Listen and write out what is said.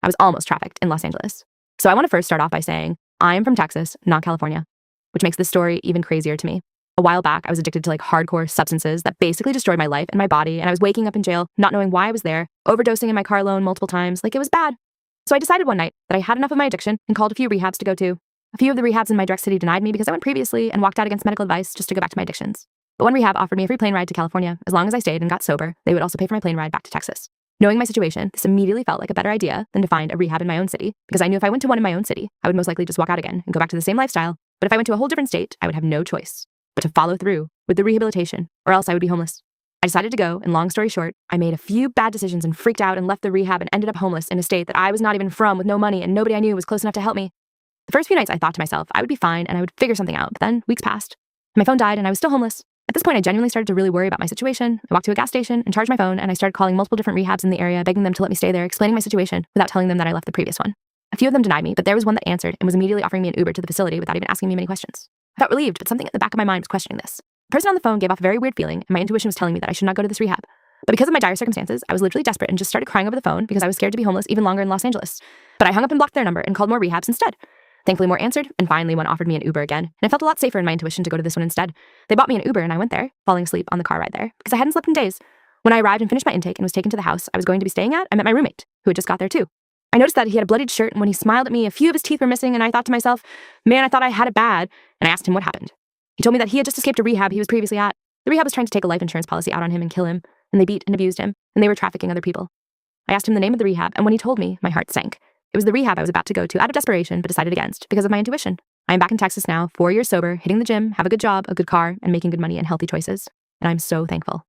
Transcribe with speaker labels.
Speaker 1: I was almost trafficked in Los Angeles. So I want to first start off by saying I am from Texas, not California, which makes this story even crazier to me. A while back, I was addicted to hardcore substances that basically destroyed my life and my body, and I was waking up in jail, not knowing why I was there, overdosing in my car alone multiple times, it was bad. So I decided one night that I had enough of my addiction and called a few rehabs to go to. A few of the rehabs in my direct city denied me because I went previously and walked out against medical advice just to go back to my addictions. But one rehab offered me a free plane ride to California. As long as I stayed and got sober, they would also pay for my plane ride back to Texas. Knowing my situation, this immediately felt like a better idea than to find a rehab in my own city, because I knew if I went to one in my own city, I would most likely just walk out again and go back to the same lifestyle. But if I went to a whole different state, I would have no choice but to follow through with the rehabilitation, or else I would be homeless. I decided to go, and long story short, I made a few bad decisions and freaked out and left the rehab and ended up homeless in a state that I was not even from, with no money, and nobody I knew was close enough to help me. The first few nights I thought to myself I would be fine and I would figure something out, but then weeks passed. My phone died and I was still homeless. At this point, I genuinely started to really worry about my situation. I walked to a gas station and charged my phone, and I started calling multiple different rehabs in the area, begging them to let me stay there, explaining my situation without telling them that I left the previous one. A few of them denied me, but there was one that answered and was immediately offering me an Uber to the facility without even asking me many questions. I felt relieved, but something at the back of my mind was questioning this. The person on the phone gave off a very weird feeling, and my intuition was telling me that I should not go to this rehab. But because of my dire circumstances, I was literally desperate and just started crying over the phone because I was scared to be homeless even longer in Los Angeles. But I hung up and blocked their number and called more rehabs instead. Thankfully, more answered, and finally one offered me an Uber again, and I felt a lot safer in my intuition to go to this one instead. They bought me an Uber and I went there, falling asleep on the car ride there, because I hadn't slept in days. When I arrived and finished my intake and was taken to the house I was going to be staying at, I met my roommate, who had just got there too. I noticed that he had a bloodied shirt, and when he smiled at me, a few of his teeth were missing, and I thought to myself, man, I thought I had it bad, and I asked him what happened. He told me that he had just escaped a rehab he was previously at. The rehab was trying to take a life insurance policy out on him and kill him, and they beat and abused him, and they were trafficking other people. I asked him the name of the rehab, and when he told me, my heart sank. It was the rehab I was about to go to out of desperation, but decided against because of my intuition. I am back in Texas now, 4 years sober, hitting the gym, have a good job, a good car, and making good money and healthy choices. And I'm so thankful.